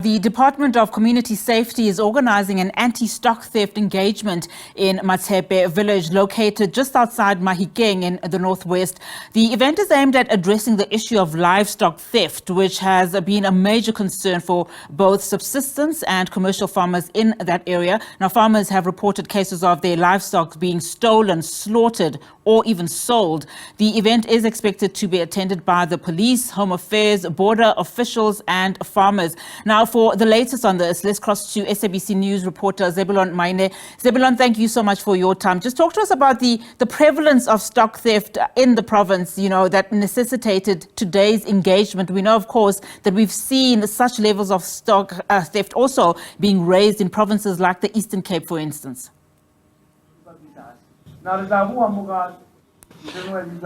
The Department of Community Safety is organizing an anti-stock theft engagement in Matshepe village located just outside Mahikeng in the northwest. The event is aimed at addressing the issue of livestock theft, which has been a major concern for both subsistence and commercial farmers in that area. Now, farmers have reported cases of their livestock being stolen, slaughtered, or even sold. The event is expected to be attended by the police, home affairs, border officials, and farmers. Now, for the latest on this, let's cross to SABC News reporter Zebilon Maine. Zebilon, thank you so much for your time. Just talk to us about the prevalence of stock theft in the province, that necessitated today's engagement. We know, of course, that we've seen such levels of stock theft also being raised in provinces like the Eastern Cape, for instance.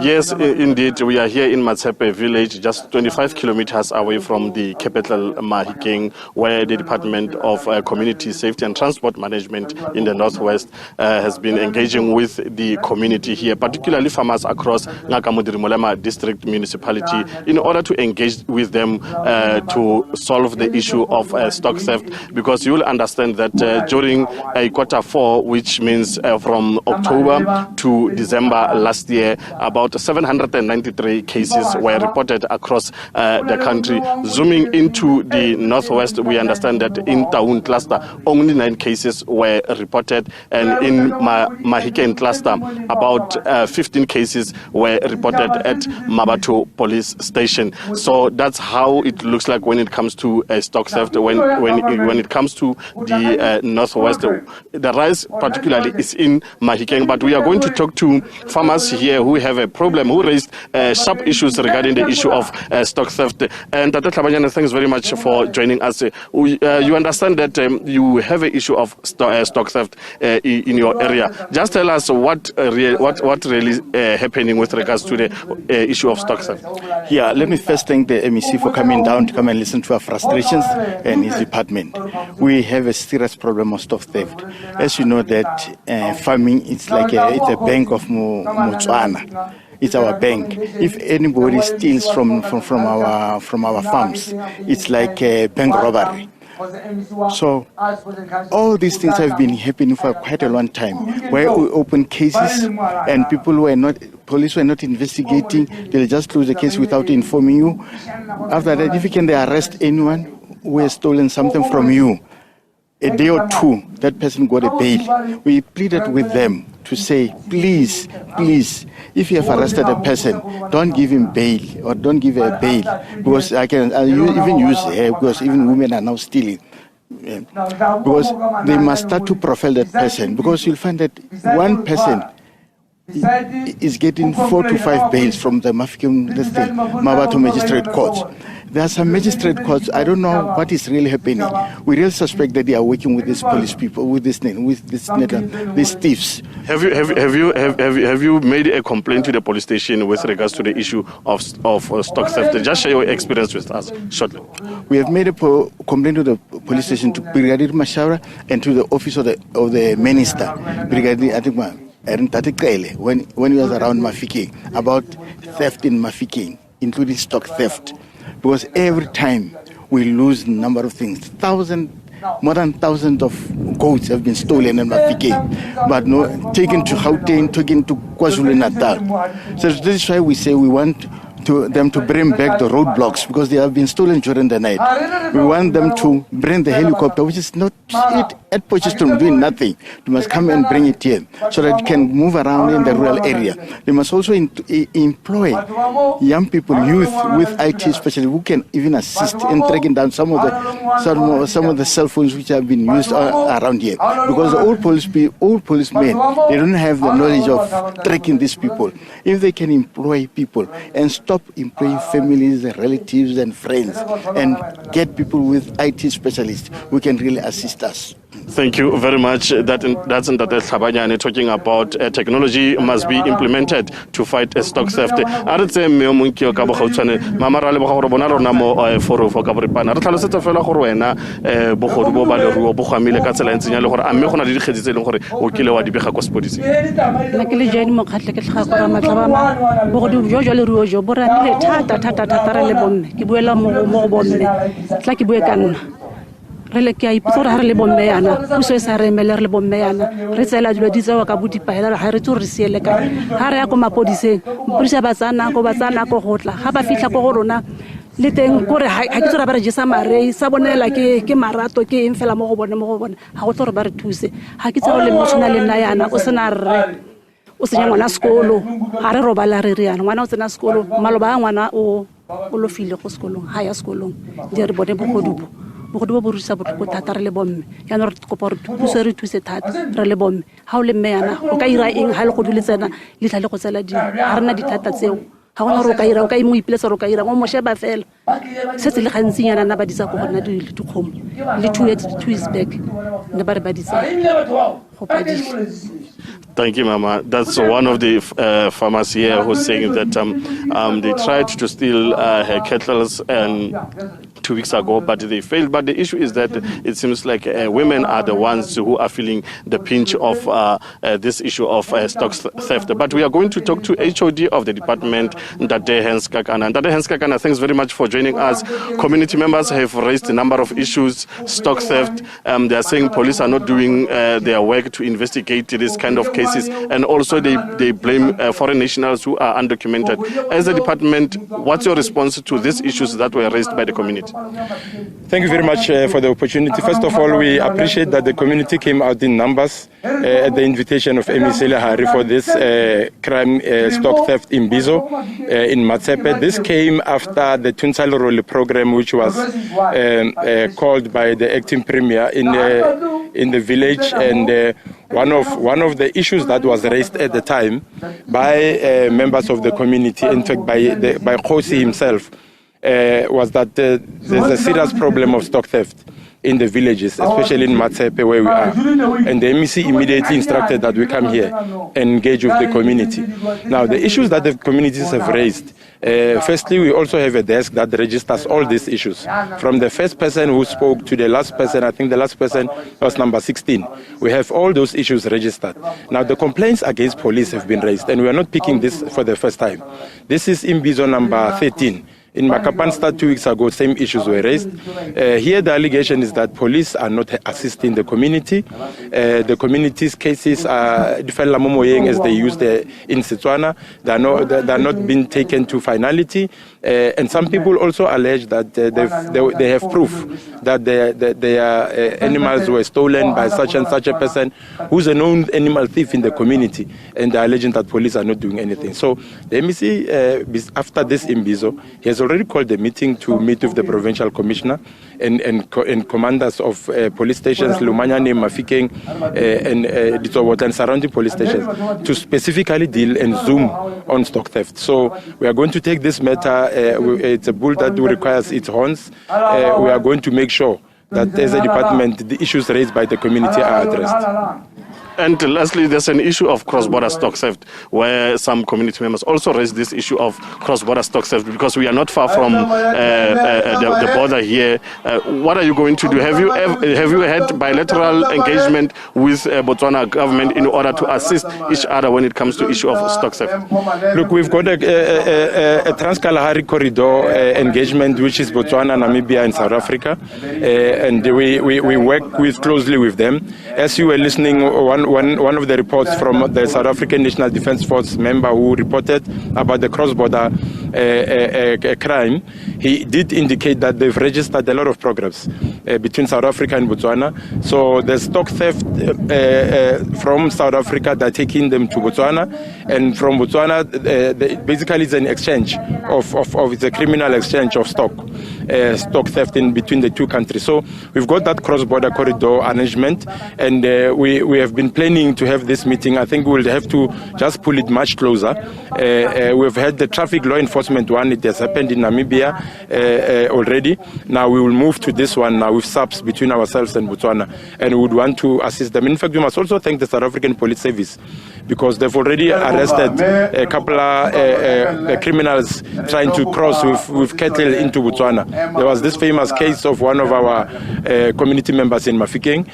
Yes, indeed. We are here in Matshepe village, just 25 kilometers away from the capital Mahikeng, where the Department of Community Safety and Transport Management in the northwest has been engaging with the community here, particularly farmers across Ngaka district municipality, in order to engage with them to solve the issue of stock theft. Because you will understand that during Q4, which means from October to December last year, about 793 cases were reported across the country. Zooming into the northwest, we understand that in Taun cluster, only 9 cases were reported, and in Mahikeng cluster, about 15 cases were reported at Mabato police station. So that's how it looks like when it comes to stock theft. When it comes to the northwest, the rise particularly is in Mahikeng. But we are going to talk to farmers here who have a problem, who raised sharp issues regarding the issue of stock theft. And Tate Tlhabanyana, thanks very much for joining us. You understand that you have an issue of stock theft in your area. Just tell us what really happening with regards to the issue of stock theft. Yeah, let me first thank the MEC for coming down to come and listen to our frustrations and his department. We have a serious problem of stock theft. As you know that farming, it's like it's a bank of Motswana. It's our bank. If anybody steals from our farms, it's like a bank robbery. So all these things have been happening for quite a long time, where we open cases and police were not investigating. They'll just close the case without informing you. After that, if you can, they arrest anyone who has stolen something from you. A day or two, that person got a bail. We pleaded with them to say, please, if you have arrested a person, don't give him bail or don't give her a bail, because I'll even use her, because even women are now stealing. Because they must start to profile that person, because you'll find that one person is getting 4 to 5 bails from the Mabato magistrate courts. There are some magistrate courts. I don't know what is really happening. We really suspect that they are working with these police people, with these thieves. Have you made a complaint to the police station with regards to the issue of stock theft? Just share your experience with us shortly. We have made a complaint to the police station, to Brigadier Mashara and to the office of the minister, Brigadier when he was around Mahikeng, about theft in Mahikeng, including stock theft. Because every time we lose a number of things, more than 1,000 of goats have been stolen in Mahikeng, but taken to Gauteng, taken to KwaZulu-Natal. So this is why we say we want them to bring back the roadblocks, because they have been stolen during the night. We want them to bring the helicopter, which is not at Potchefstroom doing nothing. They must come and bring it here so that it can move around in the rural area. They must also employ young people, youth with IT especially, who can even assist in tracking down some of the cell phones which have been used around here. Because the old policemen, they don't have the knowledge of tracking these people. If they can employ people and stop employing families, relatives and friends, and get people with IT specialists who can really assist us. Thank you very much. That's Tate Tlhabanyana talking about technology must be implemented to fight stock theft. re le ke a ipotsa gore ha re le bomme yana puso e sa re emele re le bomme yana re tsela dilo di tsewa ka bodipaela ga re tse re siele ka ha re ya ko mapodiseng mapodisa ba tsana go gotla ga ba fitla ko go rona le teng gore ha ke tsora ba re jesa marei sa bonela ke marato ke eng fela mo go bone ha go tsora ba re thuse ha ke tsara le motshwana le nna yana o sena re o senya ngwana sekolo ga re robala re yana ngwana o tsena sekolo maloba a ngwana o lo file go sekolong ha ya sekolong di re bone bogodu bo rusa botlhoko thata re le bomme yana re kopa re puso re thuse thata re le bomme ha o le mme yana o ka ira eng ha le go dule tsena le tla le go tsela di ha rena dithata tseo ha gona re o ka mo ipiletsa re o ka ira mo mosheba fela setse le gantsi yana na ba ditsa go gona dikgomo le 2 years back ne ba re ba ditsa go padile. Thank you, Mama. That's one of the farmers here who's saying that they tried to steal her cattle and 2 weeks ago, but they failed. But the issue is that it seems like women are the ones who are feeling the pinch of this issue of stock theft. But we are going to talk to HOD of the department, Ndade Henskakana. Ndade Henskakana, thanks very much for joining us. Community members have raised a number of issues, stock theft. They are saying police are not doing their work to investigate this kind of cases, and also they blame foreign nationals who are undocumented. As a department, what's your response to these issues that were raised by the community? Thank you very much for the opportunity. First of all, we appreciate that the community came out in numbers at the invitation of MEC Lehari for this crime stock theft in Bizo in Matshepe. This came after the Tunsalorole program, which was called by the acting premier in the village, and one of the issues that was raised at the time by members of the community, in fact by Khosi himself, was that there's a serious problem of stock theft in the villages, especially in Matshepe where we are. And the MEC immediately instructed that we come here and engage with the community. Now, the issues that the communities have raised, firstly, we also have a desk that registers all these issues. From the first person who spoke to the last person, I think the last person was number 16. We have all those issues registered. Now, the complaints against police have been raised, and we are not picking this for the first time. This is in Bizo number 13. In Makapansta 2 weeks ago, same issues were raised. Here the allegation is that police are not assisting the community. The community's cases are as they used in Setswana. They are not being taken to finality. And some people also allege that they have proof that their animals were stolen by such and such a person who's a known animal thief in the community, and they're alleging that police are not doing anything. So the MEC, after this in Bizo, he has already called a meeting to meet with the provincial commissioner and commanders of police stations, Lumanyane, Mahikeng, and Ditsobot and surrounding police stations, to specifically deal and zoom on stock theft. So we are going to take this matter. It's a bull that requires its horns. We are going to make sure that as a department, the issues raised by the community are addressed. And lastly, there's an issue of cross-border stock theft, where some community members also raised this issue of cross-border stock theft, because we are not far from the border here. What are you going to do? Have you had bilateral engagement with Botswana government in order to assist each other when it comes to issue of stock theft? Look, we've got a Trans-Kalahari corridor engagement, which is Botswana, Namibia, and South Africa, and we work closely with them. As you were listening, one of the reports from the South African National Defence Force member who reported about the cross-border crime, he did indicate that they've registered a lot of programs between South Africa and Botswana. So the stock theft from South Africa, they're taking them to Botswana, and from Botswana, basically it's an exchange of it's a criminal exchange of stock theft in between the two countries. So we've got that cross-border corridor arrangement, and we have been planning to have this meeting. I think we'll have to just pull it much closer. We've had the traffic law enforcement one. It has happened in Namibia already. Now we will move to this one now with subs between ourselves and Botswana, and we would want to assist them. In fact, we must also thank the South African Police Service, because they've already arrested a couple of criminals trying to cross with cattle into Botswana. There was this famous case of one of our community members in Mahikeng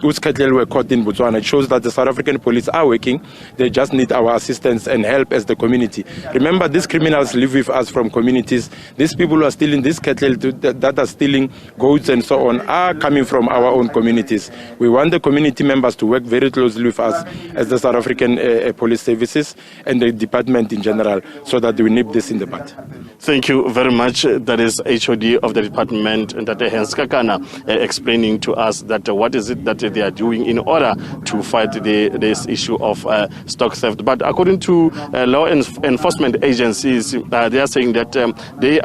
whose cattle were caught in Botswana. It shows that the South African police are working. They just need our assistance and help as the community. Remember, these criminals live with us from communities. These people who are stealing these cattle that are stealing goats and so on are coming from our own communities. We want the community members to work very closely with us as the South African Police Services and the department in general so that we nip this in the bud. Thank you very much. That is HOD of the department, Ntate Henskakana, explaining to us that what is it that they are doing in order to fight this issue of stock theft. But according to law enforcement agencies, they are saying that they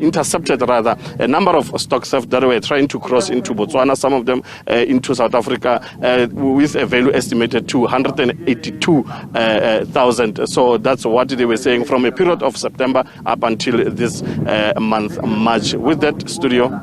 intercepted rather a number of stock theft that were trying to cross into Botswana, some of them into South Africa, with a value estimated to 182,000. So that's what they were saying from a period of September up until this month, March. With that, studio.